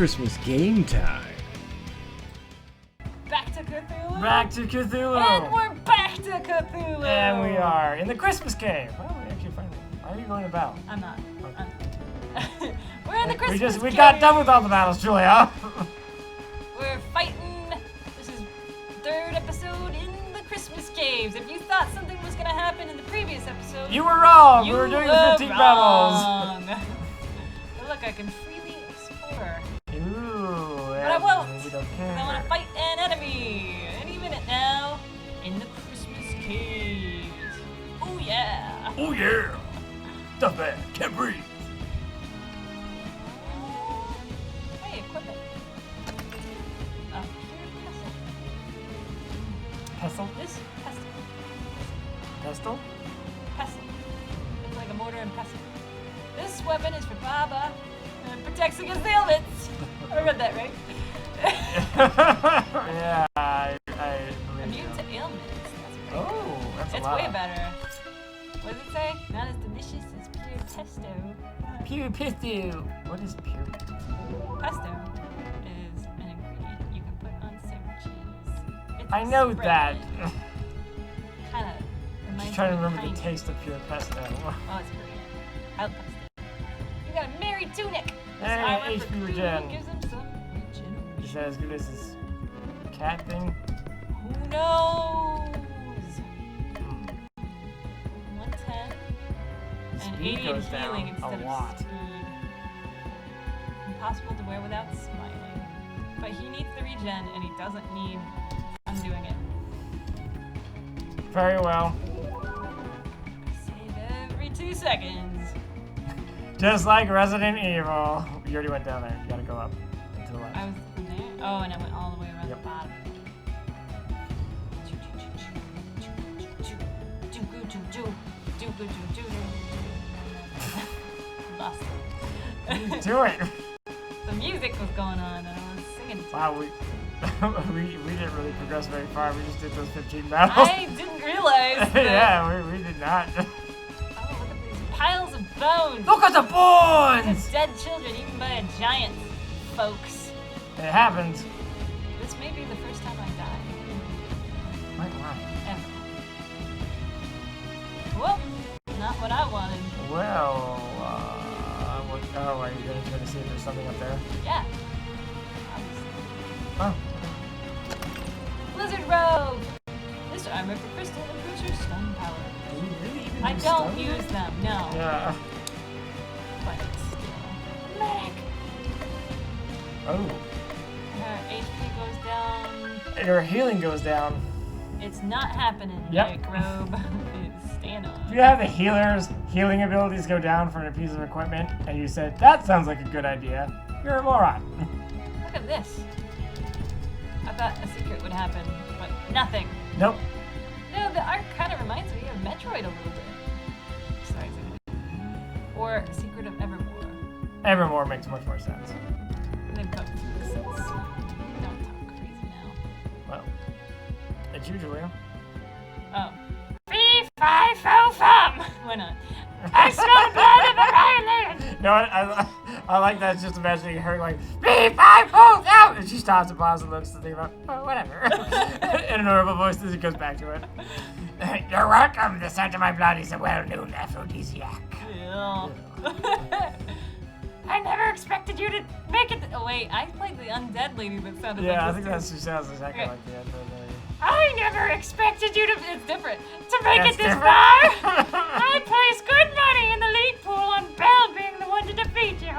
Christmas game time. Back to Cthulhu? Back to Cthulhu! And we're back to Cthulhu! And we are in the Christmas cave. Well, we actually finally. Why are you going about? I'm not. We're in the Christmas cave. We got done with all the battles, Julia. We're fighting. This is third episode in the Christmas caves. If you thought something was going to happen in the previous episode, you were wrong. You we were doing were 15 wrong. battles. But look, I can freely explore. Ooh. But I won't. We don't care. I want to fight an enemy any minute now in the Christmas caves. Oh yeah. Oh yeah. Stuff bad. Can't breathe. Hey, equipment. Oh, Pestle? this pestle. Pestle? Pestle. It's like a mortar and pestle. This weapon is for Baba and protects against ailments. I read that right. Yeah, I believe Immune you. to ailments. That's great. Oh, that's a It's lot. way better. What does it say? Not as delicious as pure pesto. Pure pesto. What is pure? Pesto is an ingredient you can put on sandwiches. It's I know that. Kind of. Just trying to remember the taste of pure pesto. Oh, it's great. I love pesto. You got a merry tunic. Hey, HP regen. Gives him some regeneration. Is that as good as this cat thing? Who knows? 110 and Speed 80 goes in down healing instead a of lot. speed. Impossible to wear without smiling. But he needs the regen and he doesn't need undoing it. Very well. Save every 2 seconds. Just like Resident Evil. You already went down there. You gotta go up and to the left. I was in there. Oh, and I went all the way around Yep. the bottom. Lost it. Do it. The music was going on and I was singing. Wow, we didn't really progress very far. We just did those 15 battles. I didn't realize that. Yeah, we did not. Oh, look at these piles of bones. Look at the bones! Dead children eaten by a giant, folks. It happens. This may be the first time I die. Why? Ever. Well, not what I wanted. Well, are you gonna try to see if there's something up there? Yeah. Oh. Blizzard robe. This armor for crystal improves your stun power. Do you really even I use don't stun? use them, no. Yeah. But still. Medic. Oh. Her HP goes down. And her healing goes down. It's not happening. Yep. Medic robe is stand on. If you have the healer's healing abilities go down for a piece of equipment, and you said, that sounds like a good idea, you're a moron. Look at this. I thought a secret would happen, but nothing. Nope. No, the art kind of reminds me of Metroid a little bit. Sorry, or Secret of Evermore. Evermore makes much more sense. They both make sense. Don't talk crazy now. Well, it's you, Julia. Oh. Fee, fi, fo, fum! Why not? I smell the blood of a violin! No, I like that. Just imagining her like, 3, 5, 4, out! And she stops and pauses and looks to think about, oh, whatever. In an horrible voice as it goes back to it. You're welcome. The scent of my blood is a well-known aphrodisiac. Yeah. I never expected you to make it. Oh, wait, I played the undead lady that sounded like Yeah, I this think too. that's she sounds exactly Okay. like the Android lady. I never expected you to. It's different. To make That's it this different. far. I placed good money in the league pool on Bell being the one to defeat you.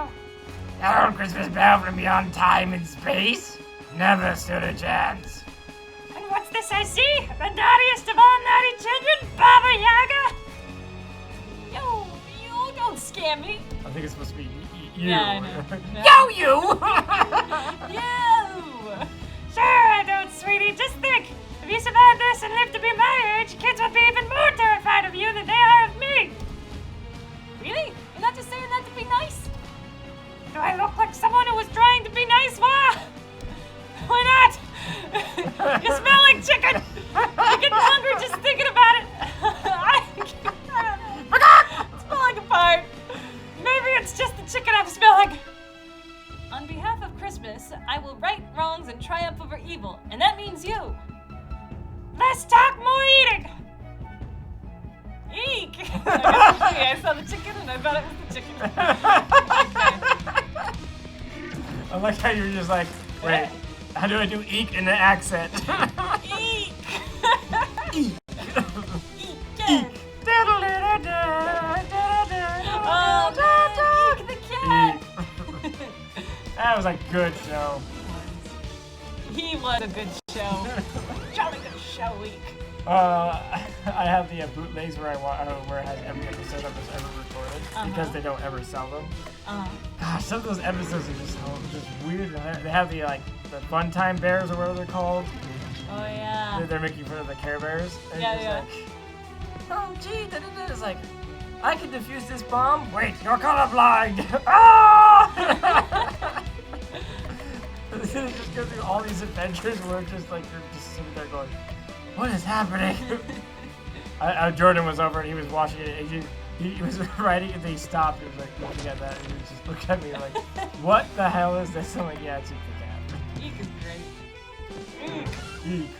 Our Christmas bell from beyond time and space never stood a chance. And what's this I see? The naughtiest of all naughty children, Baba Yaga. Yo, you don't scare me. I think it's supposed to be you. Yeah, I know. Yo, you! Yo! Sure I don't, sweetie. Just think. If you survive this and live to be my age, kids would be even more terrified of you than they are of me. Really? You're not just saying that to be nice? Do I look like someone who was trying to be nice, Ma? Why not? You smell like chicken. I'm getting hungry just thinking about it. It's falling apart. Maybe it's just the chicken I'm smelling. On behalf of Christmas, I will right wrongs and triumph over evil, and that means you. Let's talk more eating. Eek! I saw the chicken and I thought it was the chicken. I like how you were just like, wait, how do I do eek in the accent? Eek! Eek. Eek! Oh, man, Eek the cat! That was a good show. He was a good show. Jolly good show, Eek. I have the bootlegs where where it has every episode that was ever recorded because they don't ever sell them. Gosh, some of those episodes are just weird. They have the Fun Time Bears or whatever they're called. Oh yeah. They're making fun of the Care Bears. And Yeah. Oh gee, it's like, I can defuse this bomb. Wait, you're colorblind. Ah! They just go through all these adventures where just like you're just sitting there going, what is happening? Jordan was over and he was watching it. And he was writing and then he stopped. He was like looking at that and he was just looking at me like, what the hell is this? I'm like, yeah, it's Eek the cat. Eek is great. Eek. Eek.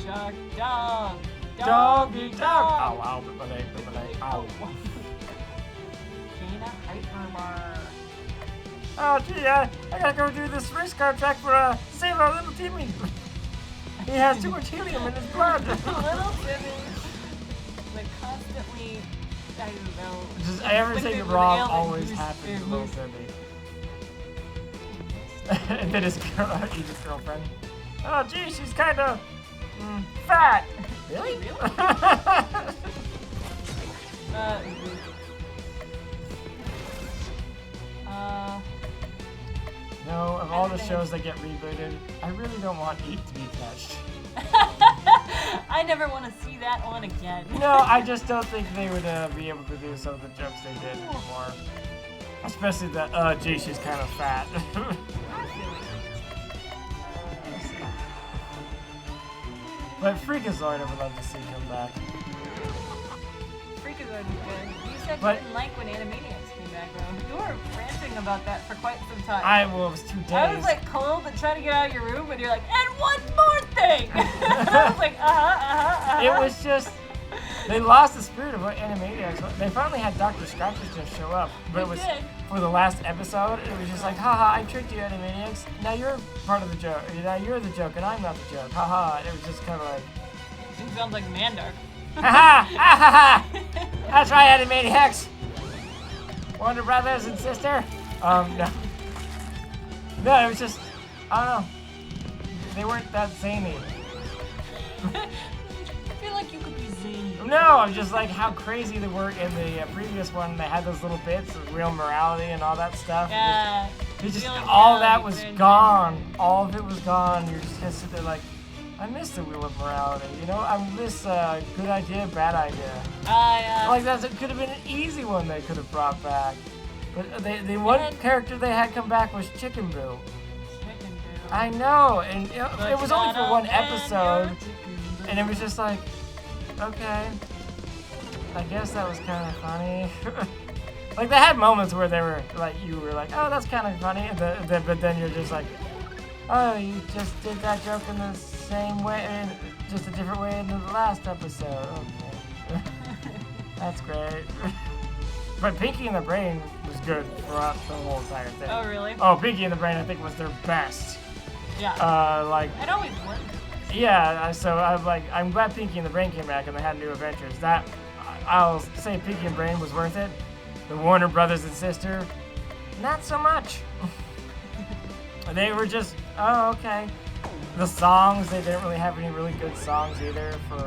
Shark dog. Doggy dog. Ow, ow, my leg, ow. Gina Hyperbar. Oh gee, I gotta go do this race contract for save our little Timmy. He has too much helium in his blood. Little Timmy. Like constantly, I don't know. Just everything wrong always happens to little Timmy. And then his Edith's girlfriend. Oh gee, she's kinda fat. Really? No, of all the shows that get rebooted, I really don't want Eek to be touched. I never want to see that one again. No, I just don't think they would be able to do some of the jokes they did before. Especially the, gee, she's kind of fat. But Freakazoid I would love to see come back. Freakazoid was good. You said you didn't like when Animaniacs came back, though. You were ranting about that for quite some time. It was 2 days. I was like cold and trying to get out of your room, and you're like, and one more thing! I was like, It was just, they lost the spirit of what Animaniacs was. They finally had Dr. Scratches just show up, but it was for the last episode. It was just like, haha, I tricked you, Animaniacs. Now you're part of the joke. Now you're the joke, and I'm not the joke. Haha. It was just kind of like. It sounds like Mandark. Haha! Ha! That's right, Animaniacs. Wonder Brothers and sister. No. No, it was just, I don't know. They weren't that zany. I feel like you could be zany. No, I'm just like how crazy they were in the previous one. They had those little bits of real morality and all that stuff. Yeah. All that was gone. All of it was gone. You're just gonna sit there like, I miss the wheel of morality. You know, I miss good idea, bad idea. Yeah. Like that could have been an easy one they could have brought back. But the one character they had come back was Chicken Boo. Chicken Boo. I know, and it was only for one episode, and it was just like, okay, I guess that was kind of funny. Like they had moments where they were like, you were like, oh, that's kind of funny, but then you're just like, oh, you just did that joke in the same way, in just a different way in the last episode. Okay, that's great. But Pinky and the Brain was good throughout the whole entire thing. Oh, really? Oh, Pinky and the Brain, I think, was their best. Yeah. Like. It always worked. Yeah. So I'm glad Pinky and the Brain came back and they had new adventures. That I'll say Pinky and Brain was worth it. The Warner Brothers and sister, not so much. They were just, oh, okay. The songs, they didn't really have any really good songs either for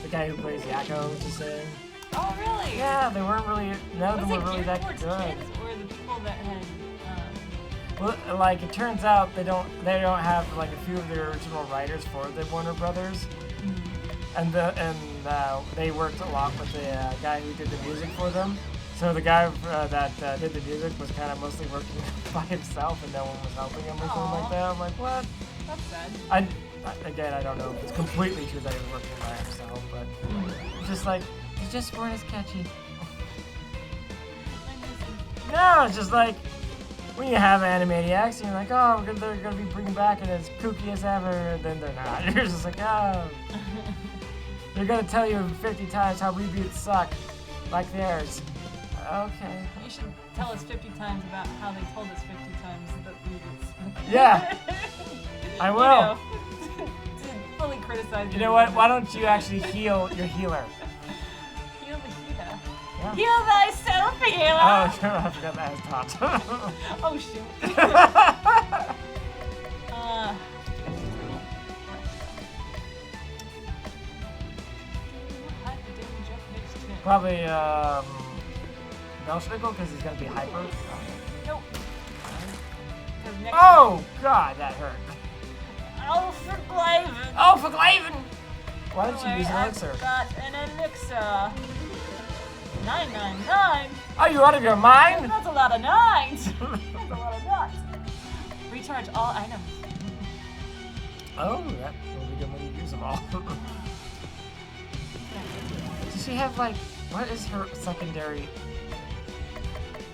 the guy who plays Yaga to sing. Oh, really? Yeah, they weren't really, none of them were really that good. Kids or the people that had, Well, like, it turns out they don't have, like, a few of the original writers for the Warner Brothers. And they worked a lot with the guy who did the music for them. So the guy that did the music was kind of mostly working by himself and no one was helping him or something like that. I'm like, what? That's sad. I don't know if it's completely true that he was working by himself, but just like, they just weren't as catchy. No, it's just like, when you have Animaniacs, and you're like, oh, they're gonna be bringing back it as kooky as ever, and then they're not. You're just like, oh. They're gonna tell you 50 times how reboots suck, like theirs. Okay. You should tell us 50 times about how they told us 50 times that reboots. Yeah. I will. You know, to fully criticize. You know what? Why don't you actually heal your healer? Heal the healer. Yeah. Heal thyself, healer. Oh, sure. I forgot that as taught. Oh shoot. Probably Belsnickel, because he's gonna be hyper. Nope. Oh God, that hurt. Oh, for Glaven. Oh, for Glaven! Why don't you use an elixir? I've got an elixir. 999. Are you out of your mind? That's a lot of nines. That's a lot of nuts. Recharge all items. Oh, that will be good when you use them all. Does she have like, what is her secondary?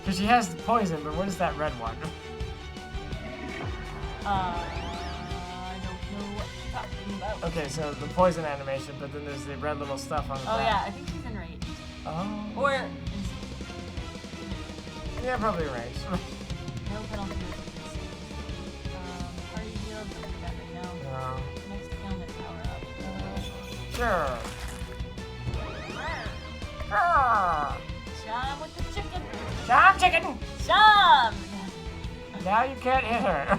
Because she has the poison, but what is that red one? I don't know what you're talking about. Okay, so the poison animation, but then there's the red little stuff on the back. Yeah, I think she's enraged. Oh. Or yeah, probably range. no penalty. Party heal, don't do that right now. No. Next ailment power up. Sure. Ah. Sham with the chicken. Sham chicken! Sham! Now you can't hit her.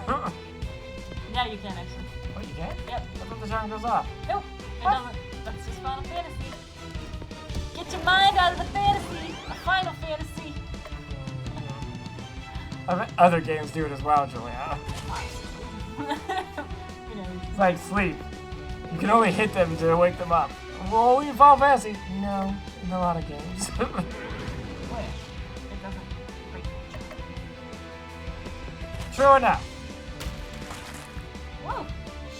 Now you can actually. Oh, you can? Yep. I thought the charm goes off. Nope. It What? doesn't. That's just Final Fantasy. Get your mind out of the fantasy. A Final Fantasy. I bet other games do it as well, Julia. You know. It's like sleep. You can only hit them to wake them up. Well, you Final Fantasy. No, in a lot of games. Wait. It doesn't break nature. True enough. Whoa.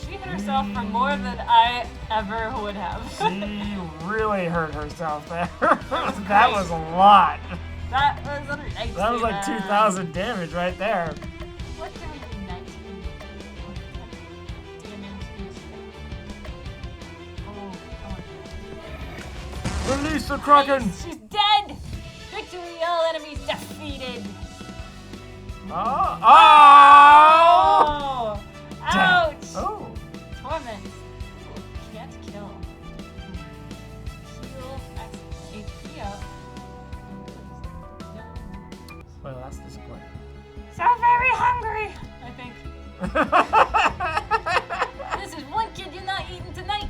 She hit herself for more than I ever would have. She really hurt herself there. That was a lot. That was a nice. That was like 2,000 damage right there. What can we do next? Damage. Oh, Release the Kraken! she's dead! Victory, all enemies defeated! Oh! Oh! Ouch! Oh! Torment. Can't kill. Heal HP up. Well, that's disappointing. So very hungry. I think. This is one kid you're not eating tonight.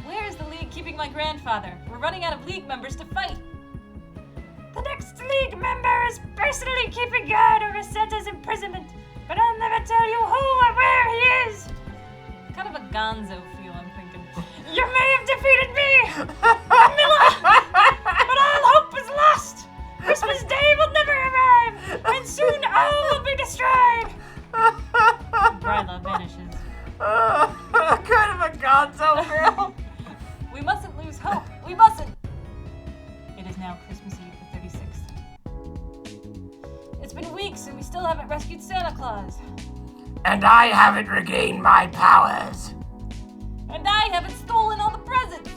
Where is the League keeping my grandfather? We're running out of League members to fight. The next League member is personally keeping guard over Santa's imprisonment, but I'll never tell you who or where he is. Kind of a gonzo feel, I'm thinking. You may have defeated me, Camilla, but all hope is lost. Christmas Day will never arrive, and soon all will be destroyed. Bryla vanishes. Kind of a gonzo girl. We mustn't lose hope. We mustn't. It is now Christmas Eve the 36th. It's been weeks and we still haven't rescued Santa Claus. And I haven't regained my powers. And I haven't stolen all the presents.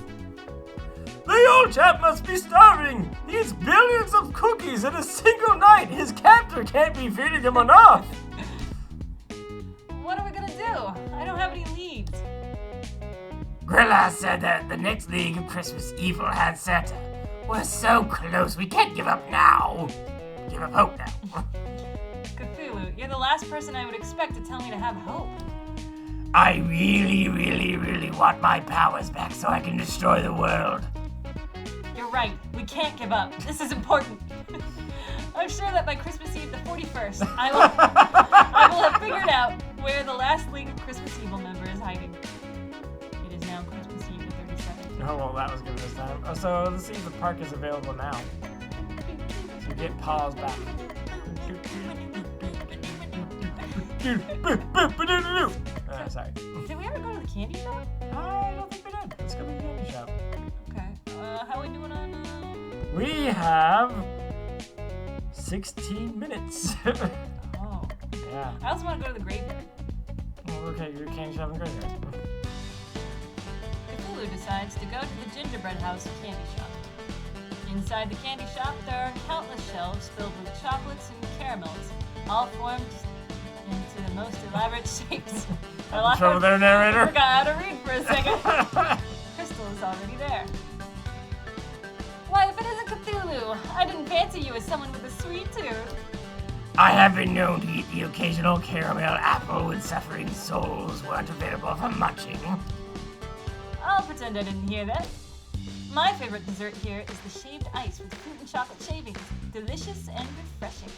The old chap must be starving. He eats billions of cookies in a single night. His captor can't be feeding him enough. What are we gonna do? I don't have any leads. Grilla said that the next League of Christmas Evil had Santa. We're so close, we can't give up now. Give up hope now. Cthulhu, you're the last person I would expect to tell me to have hope. I really, really, really want my powers back so I can destroy the world. You're right. We can't give up. This is important. I'm sure that by Christmas Eve the 41st, I will have figured out where the last League of Christmas Evil member is hiding. It is now Christmas Eve the 37th. Oh, well, that was good this time. Oh, so let's see if the park is available now. So we get Paul's back. Sorry. Did we ever go to the candy shop? I don't think we did. Let's go to the candy shop. Okay. How are we doing on... We have 16 minutes. Oh. Yeah. I also want to go to the graveyard. Well, okay, you're candy shop and graveyard. Cthulhu decides to go to the gingerbread house candy shop. Inside the candy shop, there are countless shelves filled with chocolates and caramels, all formed into the most elaborate shapes. Trouble there, narrator. I forgot how to read for a second. Crystal is already there. Why, if it isn't Cthulhu, I didn't fancy you as someone with a sweet tooth. I have been known to eat the occasional caramel apple when suffering souls weren't available for munching. I'll pretend I didn't hear that. My favorite dessert here is the shaved ice with fruit and chocolate shavings. Delicious and refreshing.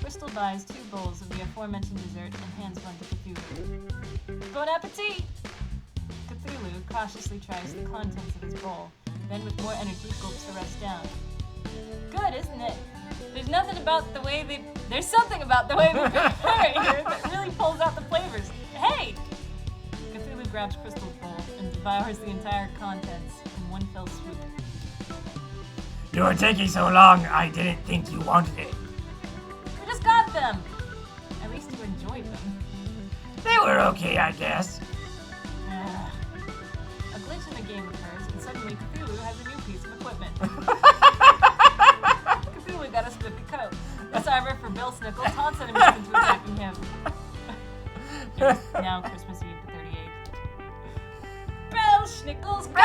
Crystal buys 2 bowls of the aforementioned dessert and hands one to Cthulhu. Bon appetit! Cthulhu cautiously tries the contents of his bowl, then with more energy gulps the rest down. Good, isn't it? There's something about the way they prepare it here that really pulls out the flavors. Hey! Cthulhu grabs Crystal's bowl and devours the entire contents in one fell swoop. You were taking so long, I didn't think you wanted it. We just got them! At least you enjoyed them. They were okay, I guess. A glitch in the game occurs, and suddenly Cthulhu has a new piece of equipment. Cthulhu got a spiffy coat. The cyber for Belsnickel taunts enemies into attacking him. It's now Christmas Eve the 38th. Belsnickel's goat!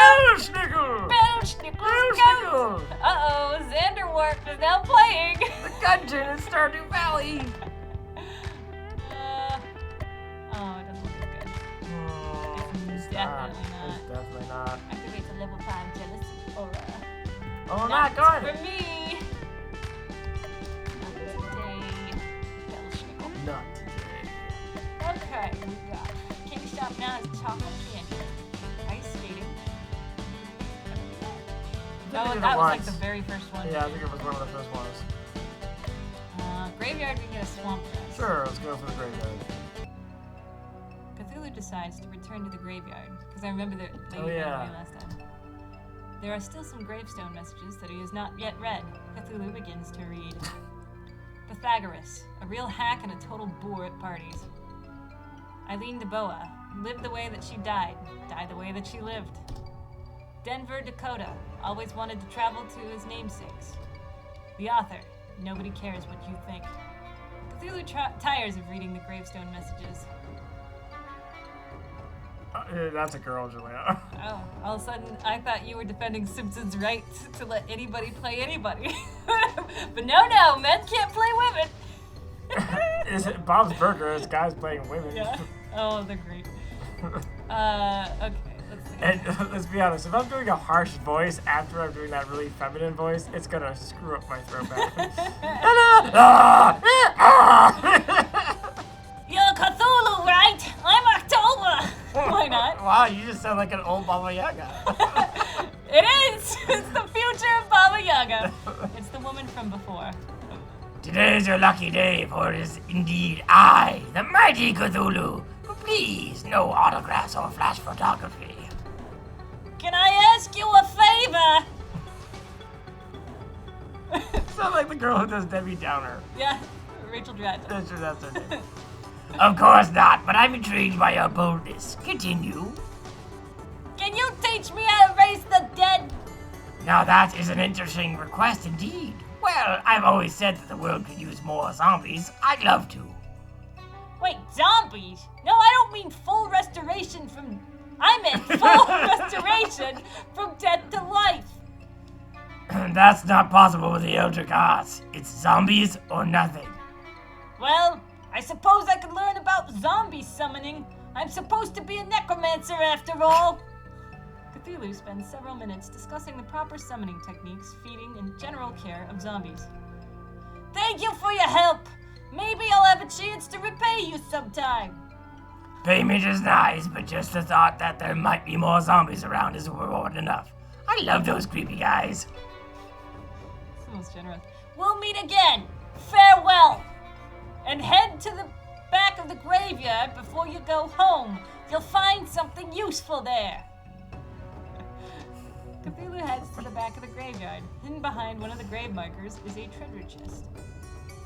Uh-oh, Xanderwarp is now playing! The dungeon in Stardew Valley! Oh, it doesn't look good. It's definitely not. It's definitely not. Activates a level 5 jealousy aura. Oh, not good! For me! Not today. Belsnickel. Not today. Okay, we got candy shop now has chocolate candy. Ice skating. That was like the very first one. Yeah, I think it was one of the first ones. Graveyard, we can get a swamp grass. Sure, let's go for the graveyard. Cthulhu decides to return to the graveyard, because I remember that last time. There are still some gravestone messages that he has not yet read. Cthulhu begins to read. Pythagoras, a real hack and a total bore at parties. Eileen DeBoa, lived the way that she died the way that she lived. Denver, Dakota, always wanted to travel to his namesakes. The author, nobody cares what you think. Cthulhu tires of reading the gravestone messages. That's a girl, Julia. Oh, all of a sudden, I thought you were defending Simpson's right to let anybody play anybody. But no, men can't play women. Is it Bob's Burger? It's guys playing women. Yeah. Oh, they're great. Okay, let's see. And let's be honest, if I'm doing a harsh voice after I'm doing that really feminine voice, it's gonna screw up my throat back. You're Cthulhu, right? I'm October. Why not? Wow, you just sound like an old Baba Yaga. It is! It's the future of Baba Yaga. It's the woman from before. Today is your lucky day, for it is indeed I, the mighty Cthulhu. Please, no autographs or flash photography. Can I ask you a favor? Sound like the girl who does Debbie Downer. Yeah, Rachel Dratton. That's her name. Of course not, but I'm intrigued by your boldness. Continue. Can you teach me how to raise the dead? Now that is an interesting request indeed. Well, I've always said that the world could use more zombies. I'd love to. Wait, zombies? No, I don't mean full restoration from... I meant full restoration from death to life. That's not possible with the Eldritch Arts. It's zombies or nothing. Well, I suppose I could learn about zombie summoning. I'm supposed to be a necromancer after all. Cthulhu spends several minutes discussing the proper summoning techniques, feeding, and general care of zombies. Thank you for your help. Maybe I'll have a chance to repay you sometime. Payment is nice, but just the thought that there might be more zombies around is reward enough. I love those creepy guys. That's the most generous. We'll meet again. Farewell. And head to the back of the graveyard before you go home. You'll find something useful there. Cthulhu heads to the the back of the graveyard. Hidden behind one of the grave markers is a treasure chest.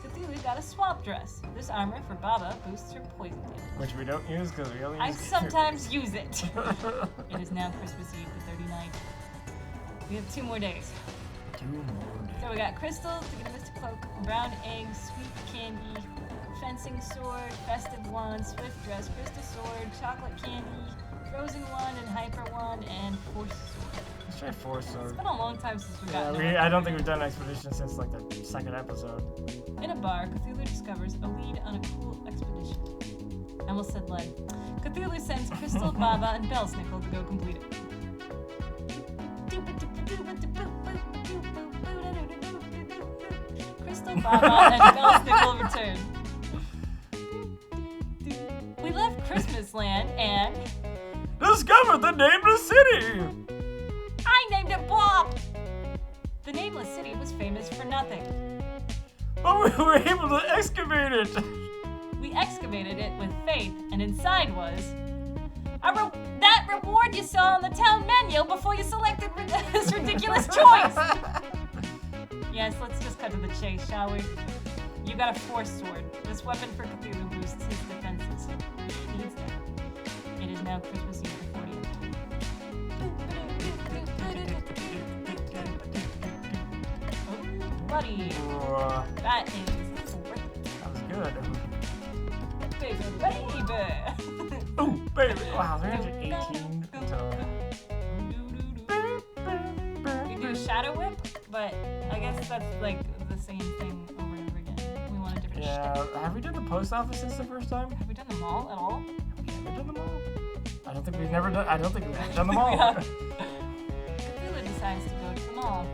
Cthulhu got a swamp dress. This armor for Baba boosts her poison damage. Which we don't use because we only I use sometimes use it. It is now Christmas Eve, the 39th. We have 2 more days. 2 more days. So we got crystals to get a mystic cloak, brown eggs, sweet candy, fencing sword, festive wand, swift dress, crystal sword, chocolate candy, frozen wand and hyper wand, and force sword. Let's try Force Sword. It's been a long time since we got I don't think we've done an expedition since like the 2nd episode. In a bar, Cthulhu discovers a lead on a cool expedition. Emil said led. Cthulhu sends Crystal, Baba, and Belsnickel to go complete it. Crystal, Baba, and Belsnickel return. We left Christmas Land and Discovered the nameless city! I named it Bob! The nameless city was famous for nothing. But we were able to excavate it! We excavated it with faith, and inside was that reward you saw on the town menu before you selected this ridiculous choice. Yes, let's just cut to the chase, shall we? You got a force sword. This weapon for Cthulhu boosts his defenses. He needs that. It is now Christmas Eve the 40th. Oh, buddy. That is great. That was good. Baby. Ooh, baby. Wow, 318 until... We do Shadow Whip, but I guess that's like the same thing over and over again. We want a different shtick. Yeah, have we done the post office since the first time? Have we done them all at all? Have we done them all? I don't think we've ever done them all. Cthulhu decides to go to the mall.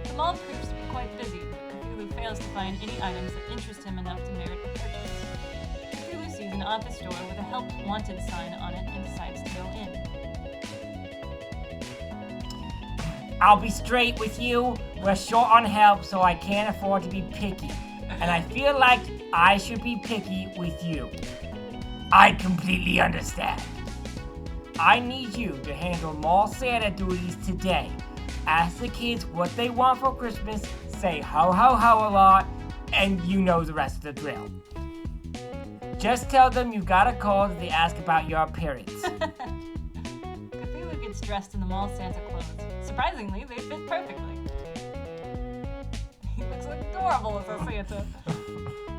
The mall proves to be quite busy, but Cthulhu fails to find any items that interest him enough to merit a purchase. Cthulhu sees an office door with a help wanted sign on it and decides to go in. I'll be straight with you. We're short on help, so I can't afford to be picky. And I feel like I should be picky with you. I completely understand. I need you to handle mall Santa duties today. Ask the kids what they want for Christmas, say ho ho ho a lot, and you know the rest of the drill. Just tell them you got a call if they ask about your appearance. Cthulhu gets dressed in the mall Santa clothes. Surprisingly, they fit perfectly. He looks adorable as a Santa.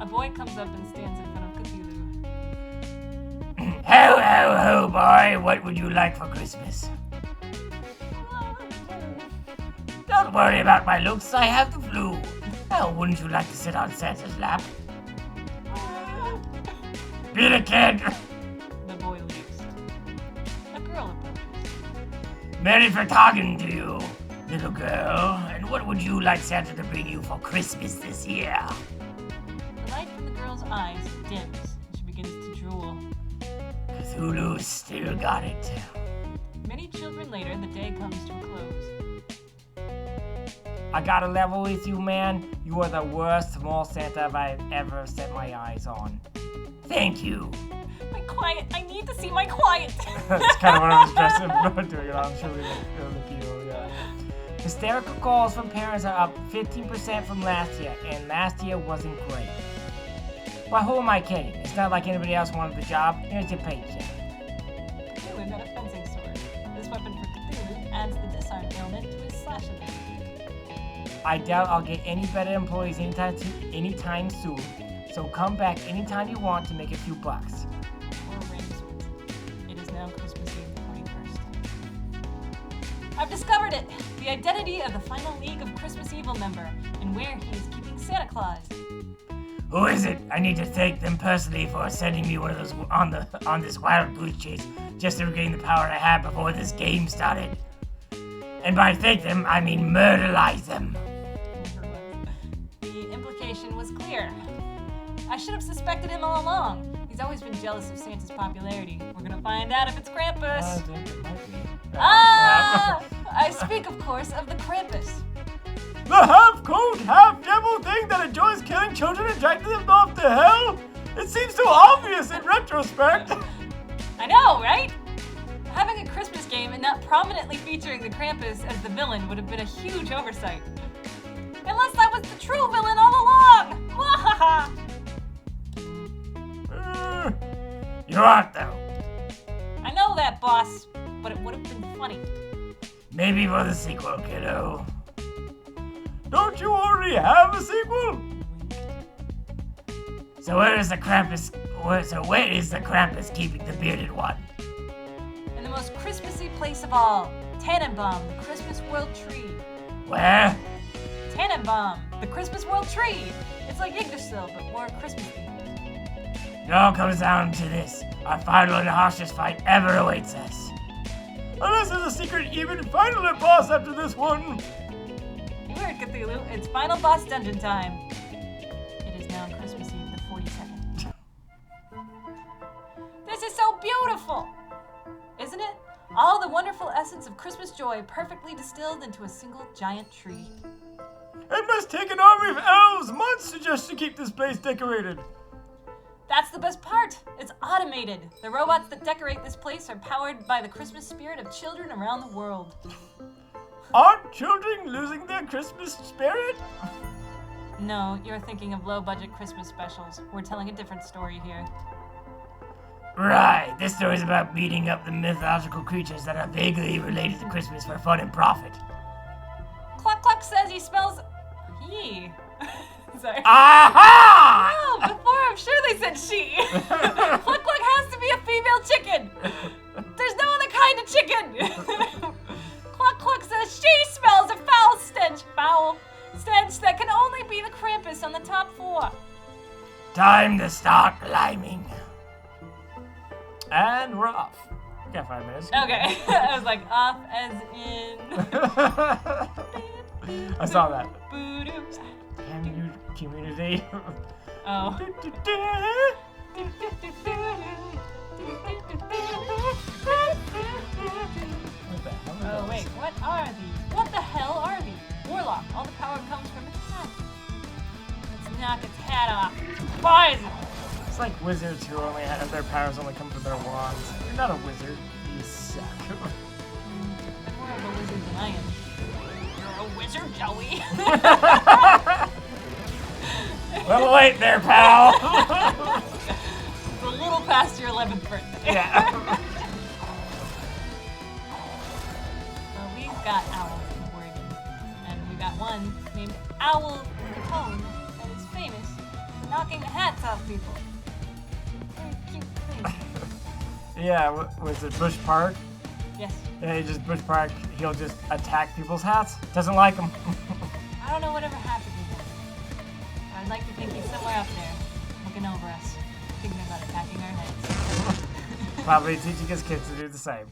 A boy comes up and stands in front of Cthulhu. Ho ho ho, boy, what would you like for Christmas? Don't worry about my looks, I have the flu. Oh, wouldn't you like to sit on Santa's lap? Be the kid! The boy leaves. A girl approaches. Merry for talking to you, little girl. And what would you like Santa to bring you for Christmas this year? The light from the girl's eyes dims, and she begins to drool. Cthulhu still got it. Many children later, the day comes to a close. I gotta level with you, man. You are the worst small Santa I've ever set my eyes on. Thank you. My quiet. I need to see my quiet. That's kind of what I was dressed in doing it. I'm sure we feel the appeal, yeah. Hysterical calls from parents are up 15% from last year, and last year wasn't great. But who am I kidding? It's not like anybody else wanted the job. Here's your paycheck. Cthulhu got a fencing sword. This weapon for Cthulhu adds the disarm ailment to his slash ability. I doubt I'll get any better employees anytime soon, so come back anytime you want to make a few bucks. Or ring swords. It is now Christmas Eve the 21st. I've discovered it! The identity of the final League of Christmas Evil member, and where he is keeping Santa Claus. Who is it? I need to thank them personally for sending me one of those on this wild goose chase just to regain the power I had before this game started. And by thank them, I mean murderize them. The implication was clear. I should have suspected him all along. He's always been jealous of Santa's popularity. We're gonna find out if it's Krampus. I think it might be. I speak, of course, of the Krampus. The half-cold, half-devil thing that enjoys killing children and dragging them off to hell? It seems so obvious in retrospect. I know, right? Having a Christmas game and not prominently featuring the Krampus as the villain would have been a huge oversight. Unless that was the true villain all along! Mwahaha! You aren't, though. I know that, boss, but it would have been funny. Maybe for the sequel, kiddo. Don't you already have a sequel? So where is the Krampus keeping the bearded one? In the most Christmassy place of all, Tannenbaum, the Christmas World Tree. Where? Tannenbaum, the Christmas World Tree. It's like Yggdrasil, but more Christmassy. It all comes down to this. Our final and harshest fight ever awaits us. Unless there's a secret even final boss after this one. You heard, Cthulhu. It's final boss dungeon time. It is now Christmas Eve the 42nd. This is so beautiful! Isn't it? All the wonderful essence of Christmas joy perfectly distilled into a single giant tree. It must take an army of elves months just to keep this place decorated. That's the best part. It's automated. The robots that decorate this place are powered by the Christmas spirit of children around the world. Aren't children losing their Christmas spirit? No, you're thinking of low-budget Christmas specials. We're telling a different story here. Right, this story's about beating up the mythological creatures that are vaguely related to Christmas for fun and profit. Cluck Cluck says he smells... Yee. Sorry. Aha! Oh, before I'm sure they said she. Cluck Cluck has to be a female chicken. There's no other kind of chicken. Cluck Cluck says she smells a foul stench that can only be the Krampus on the top floor. Time to start climbing. And we're off. We got 5 minutes. Okay, I was like, off as in... I saw that. Boo-doo. Damn you, community. Oh. What the hell are Oh, those? wait, what are these? What the hell are these? Warlock, all the power comes from its hat. Let's knock its hat off. Poison! It's like wizards who only have their powers only come from their wands. You're not a wizard. You suck. I'm more of a wizard than I am. You're a wizard, Joey. Little late there, pal. It's a little past your 11th birthday. Yeah. Well, we've got owls in Oregon, and we got one named Owl Capone that is famous for knocking the hats off people. Very cute thing. Yeah, was it Bush Park? Yes. Yeah, he just Bush Park. He'll just attack people's hats. Doesn't like them. I don't know whatever happened to him. I'd like to think he's somewhere up there, looking over us, thinking about attacking our heads. Probably teaching his kids to do the same.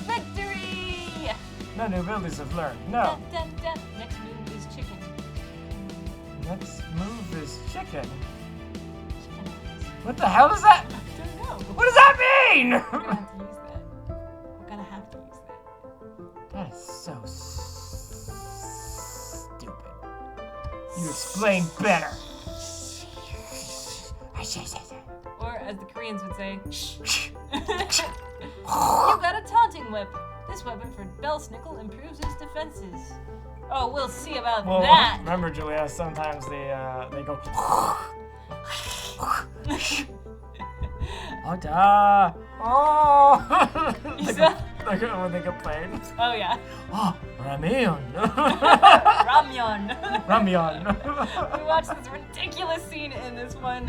Victory! No new abilities have learned. No. Dun, dun, dun. Next move is chicken. Next move is chicken. Chicken eyes. What the hell is that? I don't know. What does that mean? We're gonna have to use that. We're gonna have to use that. That is so stupid. You explain better. Or, as the Koreans would say, shh. You got a taunting whip. This weapon for Belsnickel improves his defenses. Oh, we'll see about Well, that. remember, Julia, sometimes they go. Oh, You saw? like when they complain. Oh, yeah. Oh, Ramyeon. Ramyeon. Ramyeon. We watched this ridiculous scene in this one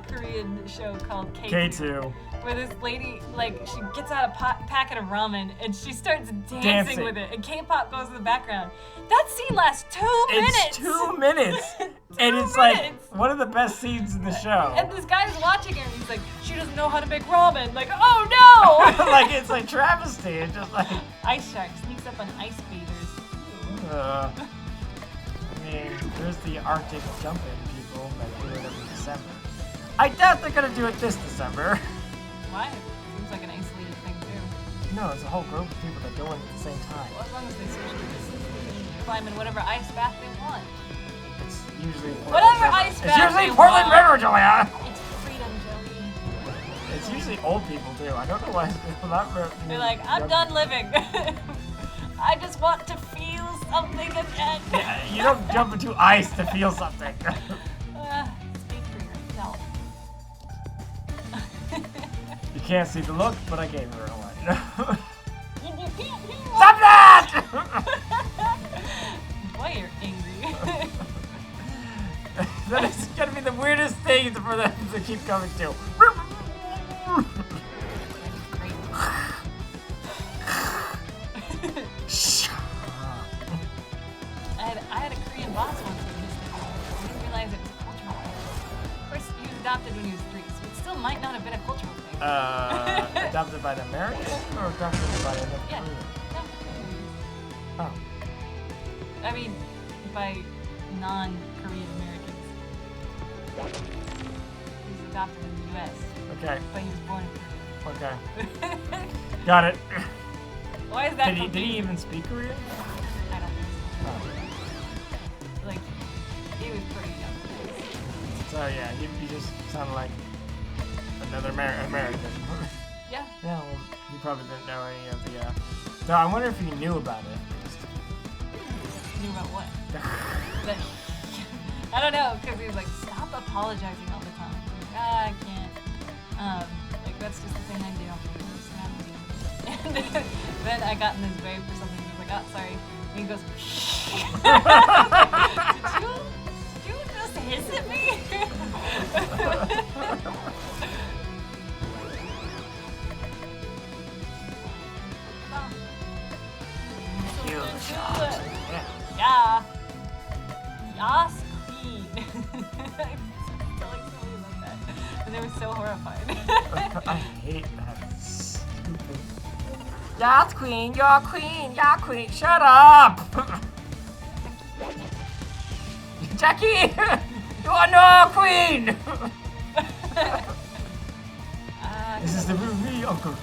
Korean show called K2. Where this lady, like, she gets out a packet of ramen and she starts dancing with it. And K-pop goes in the background. That scene lasts 2 minutes. It's 2 minutes. And it's like one of the best scenes in the show. And this guy's watching her and he's like, she doesn't know how to make ramen. Like, oh no! Like, it's like travesty. It's just like. Ice shark sneaks up on ice bathers. I mean, there's the Arctic jumping people that do it every December. I doubt they're gonna do it this December. Why? Seems like an isolated thing too. No, it's a whole group of people that go in at the same time. Well, as long as they socially distance, they can climb in whatever ice bath they want. It's usually Portland Whatever River. ice It's bath usually they Portland want. River, Julia! It's freedom, Joey. It's usually old people too. I don't know why. They're like, I'm done living. I just want to feel something again. Yeah, you don't jump into ice to feel something. Speak for yourself. You can't see the look, but I gave her a one. You can't hear Stop that! Boy, you're angry. That is gonna be the weirdest thing for them to keep coming to. I had a Korean boss once with Mystical. I didn't realize it was a cultural thing. Of course, he was adopted when he was 3, so it still might not have been a cultural thing. Adopted by the Americans or adopted by the Yeah. Korean? No. Oh. I mean, by non-Korean Americans. He was adopted in the U.S., Okay. but he was born in Okay. Korea. Got it. Why is that Did he confusing? even speak Korean? I don't think Oh. so. Like, he was pretty young. So yeah, he just sounded like another American. Yeah. Yeah, well, he probably didn't know any of the. So I wonder if he knew about it. Knew about what? But I don't know, because he was like, stop apologizing all the time. Like, I can't. Like, that's just the thing I do. And then I got in his way for something. He was like, oh, sorry. And he goes, did you just hiss at me? You shot. Yeah. Yas queen. I telling somebody about that. And they were so horrified. I hate that. Stupid. Yes, queen. You're queen. You're queen. Shut up. Jackie, you are no queen. This is the movie, uncle.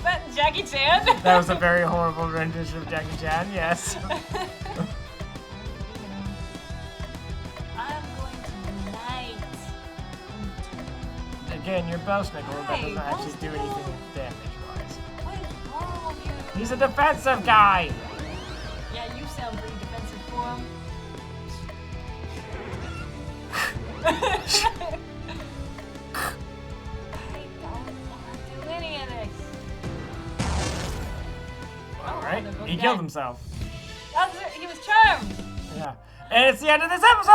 That Jackie Chan? That was a very horrible rendition of Jackie Chan, yes. I'm going to unite. Again, you're Belsnickel, that doesn't Hey, actually do Belsnickel. anything damage-wise. What is wrong with you? He's a defensive guy. Yeah, you sound pretty defensive for him. I don't want to do any of this. All right, they're both he dead. killed himself. He was charmed. Yeah. And it's the end of this episode!